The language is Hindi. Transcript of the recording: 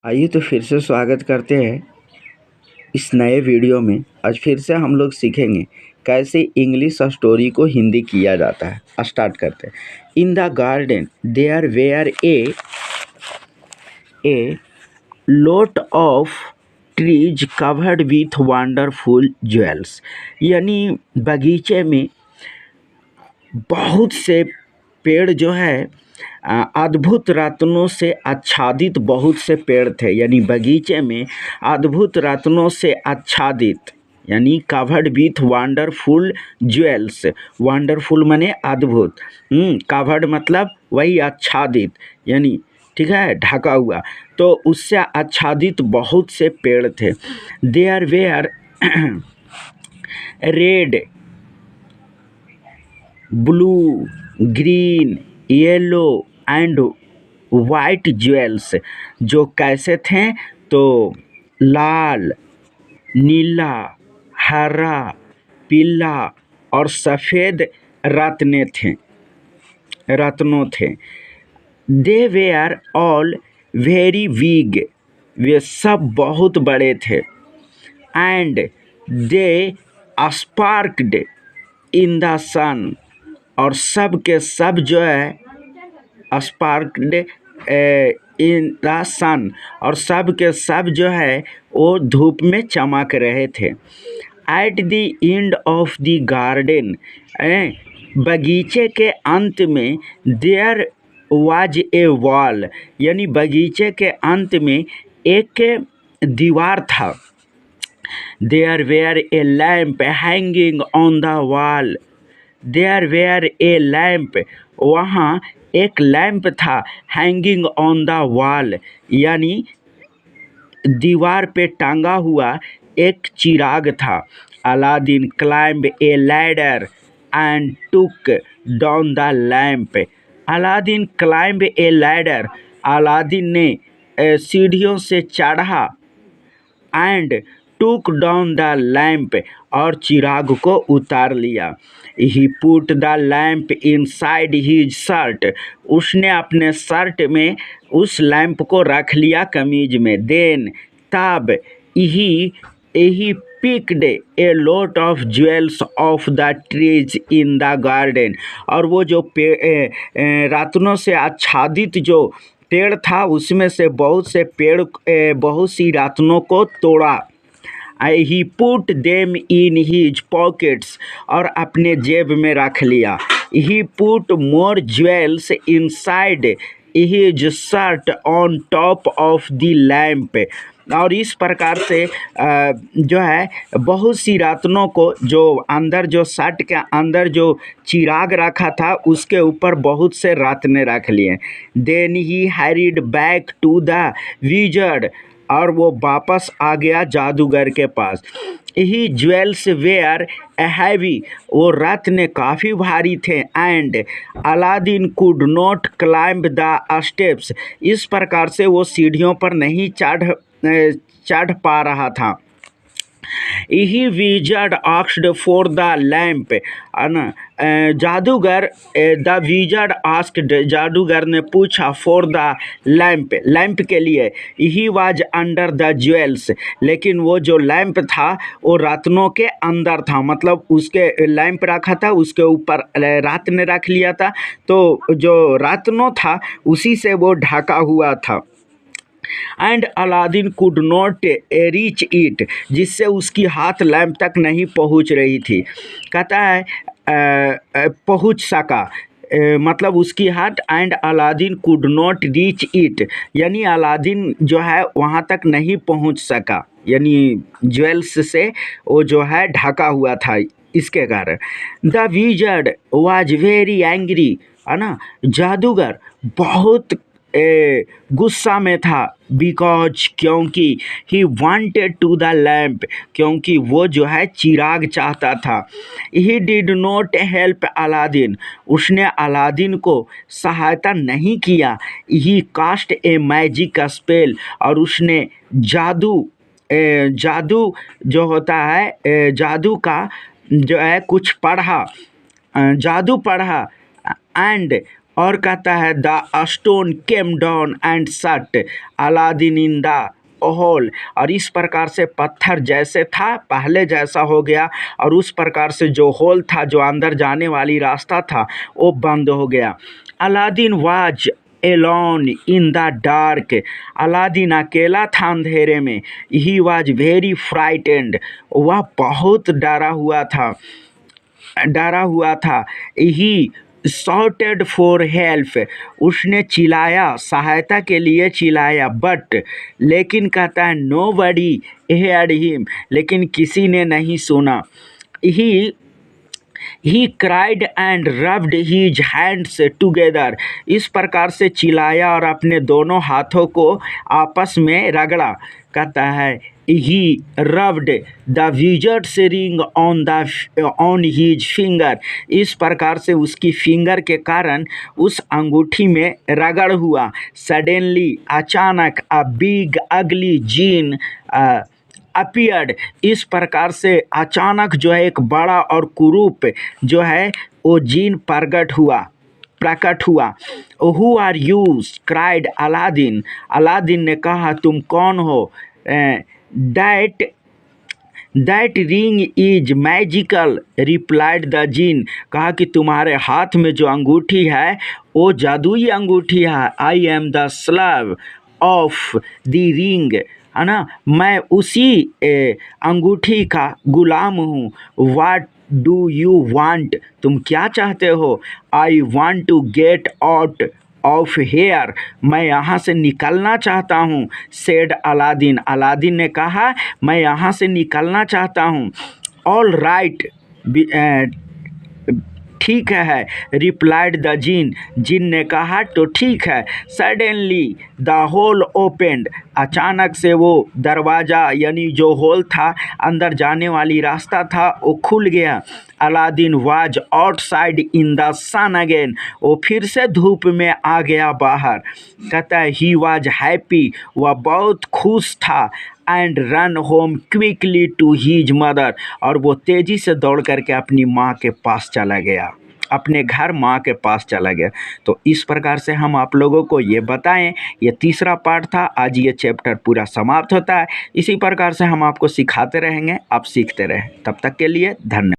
आइए तो फिर से स्वागत करते हैं इस नए वीडियो में। आज फिर से हम लोग सीखेंगे कैसे इंग्लिश स्टोरी को हिंदी किया जाता है। स्टार्ट करते हैं। In the garden there were a lot of trees covered with wonderful jewels. यानी बगीचे में बहुत से पेड़ जो है अद्भुत रत्नों से आच्छादित बहुत से पेड़ थे। यानी बगीचे में अद्भुत रत्नों से आच्छादित यानी covered with wonderful jewels. Wonderful माने अद्भुत, कवर्ड मतलब वही आच्छादित, यानी ठीक है ढका हुआ, तो उससे आच्छादित बहुत से पेड़ थे। There were red, blue, green, yellow and white jewels. जो कैसे थे तो लाल, नीला, हरा, पीला और सफ़ेद रत्नों थे। They were all very big, वे सब बहुत बड़े थे। And they sparked in the sun, और सब के सब जो है स्पार्क्ड इन द सन, और सब के सब जो है वो धूप में चमक रहे थे। At the end of the garden, बगीचे के अंत में देयर वाज ए वॉल, यानी बगीचे के अंत में एक दीवार था। There were a lamp hanging on the wall, there were a lamp, वहाँ एक लैम्प था। हैंगिंग ऑन द वॉल यानी दीवार पे टांगा हुआ एक चिराग था। Aladdin climb A ladder and took down the lamp. Aladdin climb A ladder, Aladdin ने सीढ़ियों से चढ़ा। एंड टूक डाउन द लैम्प, और चिराग को उतार लिया। He put the lamp inside his shirt, उसने अपने शर्ट में उस लैम्प को रख लिया, कमीज में। देन तब he picked a lot of jewels of the trees in the garden, और वो जो रत्नों से आच्छादित जो पेड़ था उसमें से बहुत सी रत्नों को तोड़ा। He put them in his pockets, और अपने जेब में रख लिया। He put more jewels inside his shirt on top of the lamp, और इस प्रकार से जो है बहुत सी रत्नों को जो अंदर जो शर्ट के अंदर जो चिराग रखा था उसके ऊपर बहुत से रत्न रख लिए। Then he hurried back to the wizard, और वो वापस आ गया जादूगर के पास। ही ज्वेल्स वेयर हैवी, वो रत्न काफ़ी भारी थे। And Aladdin could not climb the steps, इस प्रकार से वो सीढ़ियों पर नहीं चढ़ पा रहा था। He wizard asked for the lamp, जादूगर द विजर्ड आस्क्ड, जादूगर ने पूछा फॉर द लैम्प के लिए। He was under the jewels, लेकिन वो जो लैम्प था वो रत्नों के अंदर था, मतलब उसके लैम्प रखा था उसके ऊपर रत्न रख लिया था, तो जो रत्नों था उसी से वो ढका हुआ था। And Aladdin could not reach it, जिससे उसकी हाथ लैम्प तक नहीं पहुंच रही थी। कहता है पहुंच सका, मतलब उसकी हाथ। And Aladdin could not reach it, यानी अलादीन जो है वहाँ तक नहीं पहुँच सका, यानी ज्वेल्स से वो जो है ढका हुआ था, इसके कारण। The wizard was very angry, है ना, जादूगर बहुत गुस्सा में था। बिकॉज, क्योंकि he wanted to the lamp, क्योंकि वो जो है चिराग चाहता था। He did not help Aladdin, उसने अलादीन को सहायता नहीं किया। He cast a magic spell, और उसने जादू जो होता है जादू का जो है कुछ पढ़ा, जादू पढ़ा। एंड और कहता है the stone came down and सट अलादीन इन द होल, और इस प्रकार से पत्थर जैसे था पहले जैसा हो गया, और उस प्रकार से जो होल था, जो अंदर जाने वाली रास्ता था, वो बंद हो गया। Aladdin was alone in the dark, Aladdin अकेला था अंधेरे में। ही वाज वेरी फ्राइटेंड, वह बहुत डरा हुआ था। ही शॉटेड फॉर हेल्प, उसने चिल्लाया, सहायता के लिए चिल्लाया। बट लेकिन कहता है नो बडी हेयर्ड हिम, लेकिन किसी ने नहीं सुना। He cried and rubbed his hands together, इस प्रकार से चिल्लाया और अपने दोनों हाथों को आपस में रगड़ा। कहता है he rubbed the wizard's ring on his finger, इस प्रकार से उसकी फिंगर के कारण उस अंगूठी में रगड़ हुआ। सडनली, अचानक, अ बिग अगली जीन अपीयर्ड, इस प्रकार से अचानक जो है एक बड़ा और कुरूप जो है वो जीन प्रकट हुआ। Who are you cried Aladdin, Aladdin ने कहा तुम कौन हो। That ring is magical replied the genie, कहा कि तुम्हारे हाथ में जो अंगूठी है वो जादुई अंगूठी है। I am the slave of the ring, है ना, मैं उसी अंगूठी का गुलाम हूँ। वाट डू यू वांट, तुम क्या चाहते हो। I want to get out of here, मैं यहाँ से निकलना चाहता हूँ। सेड अलादीन, अलादीन ने कहा मैं यहाँ से निकलना चाहता हूँ। ऑल राइट, ठीक है। रिप्लाइड द जीन, जीन ने कहा तो ठीक है। सडनली द होल ओपेंड, अचानक से वो दरवाज़ा यानी जो होल था अंदर जाने वाली रास्ता था वो खुल गया। Aladdin was outside in the sun again, वो फिर से धूप में आ गया बाहर। कहता है ही वाज हैप्पी, वह बहुत खुश था। And run home quickly to his mother, और वो तेज़ी से दौड़ करके अपनी माँ के पास चला गया, अपने घर माँ के पास चला गया। तो इस प्रकार से हम आप लोगों को ये बताएं, ये तीसरा पार्ट था। आज ये चैप्टर पूरा समाप्त होता है। इसी प्रकार से हम आपको सिखाते रहेंगे, आप सीखते रहें। तब तक के लिए धन्यवाद।